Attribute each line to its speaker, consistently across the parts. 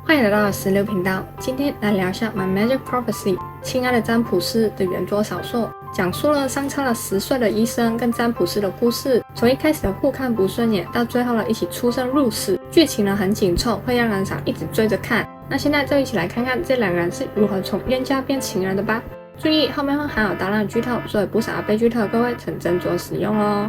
Speaker 1: 欢迎来到16频道，今天来聊一下《My Magic Prophecy》亲爱的占卜师的原作小说，讲述了相差了10岁的医生跟占卜师的故事，从一开始的互看不顺眼，到最后的一起出生入死，剧情呢很紧凑，会让人想一直追着看。那现在就一起来看看这两个人是如何从冤家变情人的吧。注意后面会含有大量的剧透，所以不想要被剧透的各位请斟酌使用哦。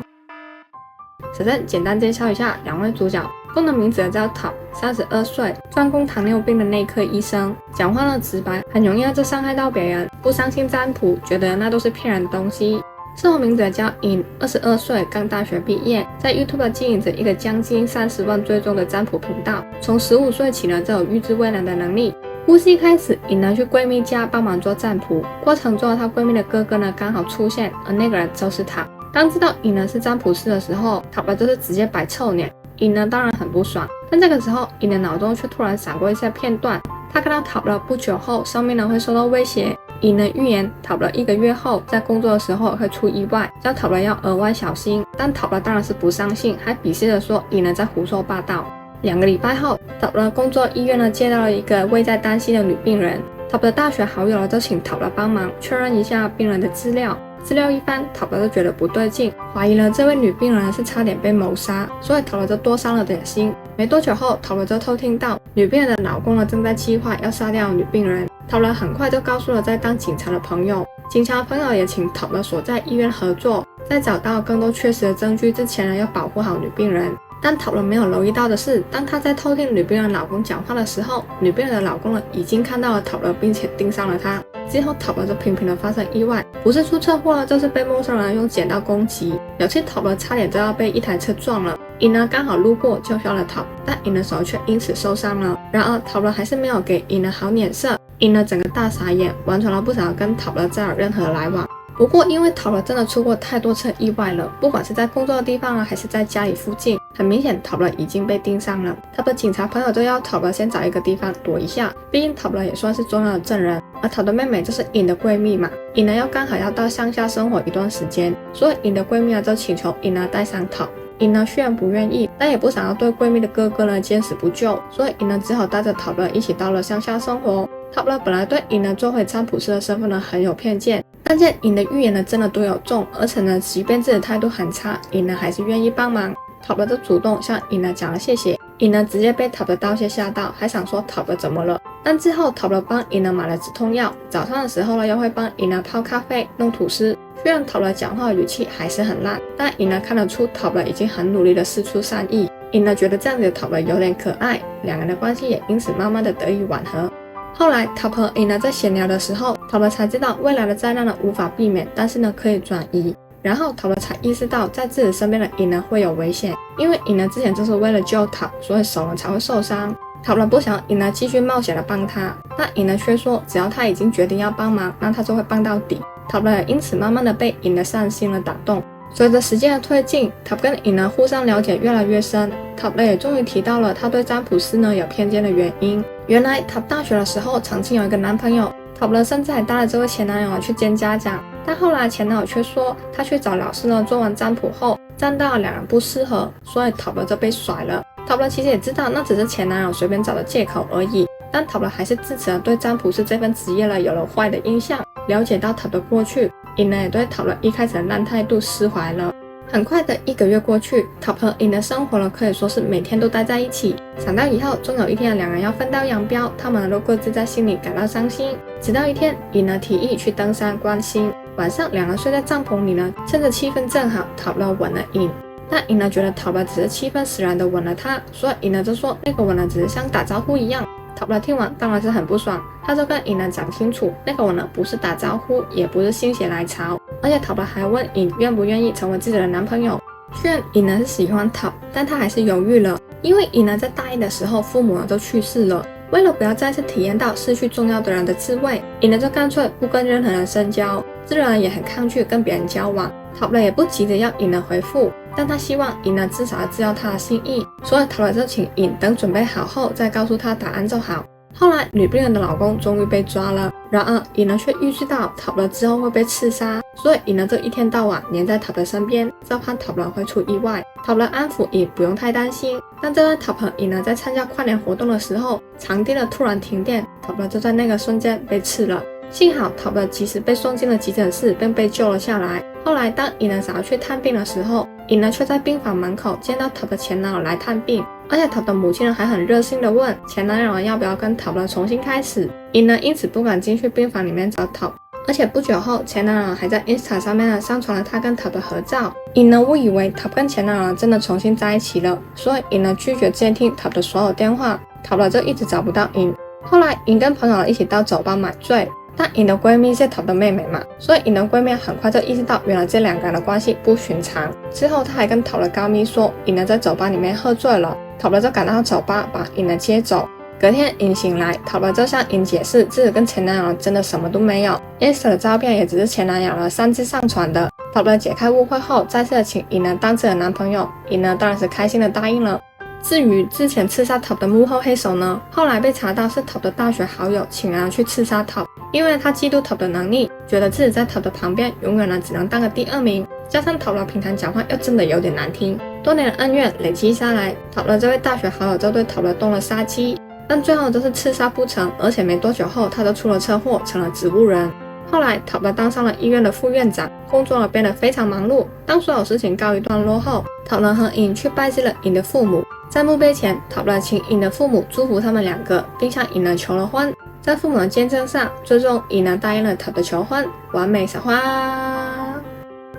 Speaker 1: 首先简单介绍一下两位主角，共同名字叫 Top，32 岁，专攻糖尿病的内科医生，讲话呢直白，很容易就伤害到别人，不相信占卜，觉得那都是骗人的东西。事后名字叫 In，22 岁，刚大学毕业，在 YouTube 经营着一个将近30万追踪的占卜频道，从15岁起呢就有预知未来的能力。故事一开始，颖呢去闺蜜家帮忙做占卜，过程中她闺蜜的哥哥呢刚好出现，而那个人就是她。当知道颖呢是占卜师的时候，塔巴就是直接摆臭脸，颖呢当然很不爽。但这个时候，颖的脑中却突然闪过一些片段，她看到塔巴不久后上面呢会受到威胁，颖呢预言塔巴1个月后在工作的时候会出意外，叫塔巴要额外小心。但塔巴当然是不相信，还鄙视的说颖呢在胡说八道。2个礼拜后，塔巴工作医院呢接到了一个危在旦夕的女病人，塔巴的大学好友就请塔巴帮忙确认一下病人的资料。资料一翻，塔巴就觉得不对劲，怀疑了这位女病人是差点被谋杀，所以塔巴就多伤了点心。没多久后，塔巴就偷听到女病人的老公呢正在计划要杀掉女病人。塔巴很快就告诉了在当警察的朋友，警察朋友也请塔巴所在医院合作，在找到更多确实的证据之前呢，要保护好女病人。但塔巴没有留意到的是，当她在偷听女病人老公讲话的时候，女病人的老公呢已经看到了塔巴，并且盯上了她。之后塔巴就频频的发生意外，不是出车祸就是被陌生人用剪刀攻击，有次塔巴差点就要被一台车撞了，颖呢刚好路过救下了塔，但颖的手却因此受伤了。然而塔巴还是没有给颖的好脸色，颖呢整个大傻眼，完全不想跟塔巴再有任何来往。不过因为塔巴真的出过太多次意外了，不管是在工作的地方还是在家里附近，很明显塔巴已经被盯上了。他的警察朋友就要塔巴先找一个地方躲一下，毕竟塔巴也算是重要的证人。而塔的妹妹就是颖的闺蜜嘛，颖呢刚好要到乡下生活一段时间，所以颖的闺蜜就请求颖带上塔。颖呢虽然不愿意，但也不想要对闺蜜的哥哥坚持不救，所以颖只好带着塔巴一起到了乡下生活。塔巴本来对颖做回占卜师的身份很有偏见，但见颖的预言真的都有中，而且即便自己的态度很差，颖还是愿意帮忙。塔巴就主动向颖讲了谢谢，颖直接被塔巴道谢吓到，还想说塔巴怎么了。但之后塔巴帮颖买了止痛药，早上的时候又会帮颖泡咖啡弄吐司。虽然塔巴讲话的语气还是很烂，但颖看得出塔巴已经很努力的释出善意。颖觉得这样子的塔巴有点可爱，两人的关系也因此慢慢的得以缓和。后来塔巴和颖在闲聊的时候，塔巴才知道未来的灾难无法避免，但是可以转移。然后塔巴才意识到在自己身边的颖会有危险，因为颖之前就是为了救塔，所以手才会受伤。塔巴不想颖继续冒险的帮他，但颖却说只要他已经决定要帮忙，那他就会帮到底。塔巴也因此慢慢的被颖的善心打动。随着时间的推进，塔巴跟颖互相了解越来越深，塔巴也终于提到了他对占卜师有偏见的原因。原来塔巴大学的时候曾经有一个男朋友，塔巴甚至还带了这位前男友去见家长，但后来前男友却说他去找老师做完占卜后，占到两人不适合，所以塔巴就被甩了。塔巴其实也知道那只是前男友随便找的借口而已，但塔巴还是自此对占卜师这份职业有了坏的印象。了解到塔巴过去，颖也对塔巴一开始的烂态度释怀了。很快的1个月过去，塔巴和颖的生活可以说是每天都待在一起。想到以后终有一天两人要分道扬镳，他们都各自在心里感到伤心。直到一天，颖提议去登山观星，晚上两人睡在帐篷里趁着气氛正好，塔巴吻了颖。但颖觉得塔巴只是气氛使然的吻了他，所以颖就说那个吻只是像打招呼一样。塔巴听完当然是很不爽，他就跟颖讲清楚，那个吻不是打招呼，也不是心血来潮，而且塔巴还问颖愿不愿意成为自己的男朋友。虽然颖是喜欢塔，但他还是犹豫了，因为颖在大一的时候父母都去世了，为了不要再次体验到失去重要的人的滋味，颖就干脆不跟任何人深交，自然也很抗拒跟别人交往。塔巴也不急着要颖回复，但他希望颖至少要知道他的心意，所以塔巴就请颖等准备好后再告诉他答案就好。后来女病人的老公终于被抓了，然而尹呢却预知到塔德之后会被刺杀，所以尹呢就一天到晚黏在塔德身边，就怕塔德会出意外。塔德安抚尹不用太担心，但这段塔和尹呢在参加跨年活动的时候，场地的突然停电，塔德就在那个瞬间被刺了。幸好塔德及时被送进了急诊室，并被救了下来。后来当尹呢想要去探病的时候，尹呢却在病房门口见到塔的前男友来探病，而且塔的母亲还很热心的问前男友要不要跟塔的重新开始。尹呢因此不敢进去病房里面找塔，而且不久后前男友还在 Insta 上面上传了他跟塔的合照。尹呢误以为塔跟前男友真的重新在一起了，所以尹呢拒绝接听塔的所有电话，塔就一直找不到尹。后来尹跟朋友一起到酒吧买醉，但尹的闺蜜是塔的妹妹嘛，所以尹的闺蜜很快就意识到原来这两个人的关系不寻常。之后她还跟塔的高蜜说尹呢在酒吧里面喝醉了，塔就赶到酒吧把尹呢接走。隔天尹醒来，塔就向尹解释自己跟前男友真的什么都没有， Insta 的照片也只是前男友的擅自上传的。塔解开误会后再次的请尹呢当自己的男朋友，尹呢当然是开心的答应了。至于之前刺杀塔的幕后黑手呢，后来被查到是塔的大学好友请人去刺杀塔，因为他嫉妒塔的能力，觉得自己在塔的旁边永远只能当个第2名，加上塔平常讲话又真的有点难听，多年的恩怨累积下来，塔这位大学好友就对塔动了杀机，但最后都是刺杀不成，而且没多久后他就出了车祸，成了植物人。后来塔当上了医院的副院长，工作变得非常忙碌。当所有事情告一段落后，塔和尹去拜祭了尹的父母，在墓碑前，塔请尹的父母祝福他们两个，并向尹求了婚。在父母的见证上，最终尹答应了塔的求婚，完美撒花。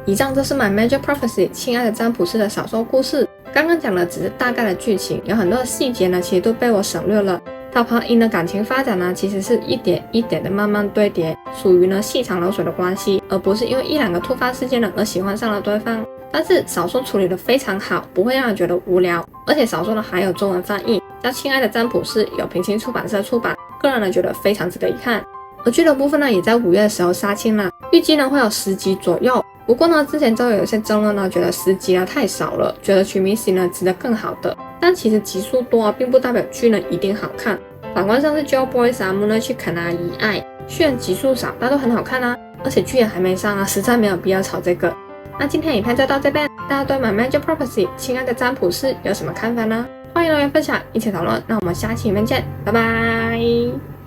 Speaker 1: 以上就是 My Magic Prophecy 亲爱的占卜师的小说故事。刚刚讲的只是大概的剧情，有很多的细节呢，其实都被我省略了。塔和尹的感情发展呢，其实是一点一点的慢慢堆叠，属于细长流水的关系，而不是因为一两个突发事件呢而喜欢上了对方。但是小说处理的非常好，不会让人觉得无聊，而且小说呢还有中文翻译，叫《亲爱的占卜师》，由平行出版社出版，个人呢觉得非常值得一看。而剧的部分呢也在5月的时候杀青了，预计呢会有10集左右。不过呢之前就有一些争论呢，觉得10集呢太少了，觉得取名型呢值得更好的。但其实集数多并不代表剧呢一定好看。反观上次 Joeboys 啊、Moonlight Chicken 啊、以爱，虽然集数少，但都很好看啊，而且剧也还没上啊，实在没有必要吵这个。那今天影片就到这边，大家对 My Magic Prophecy 亲爱的占卜师有什么看法呢？欢迎留言分享，一起讨论。那我们下期影片见，拜拜。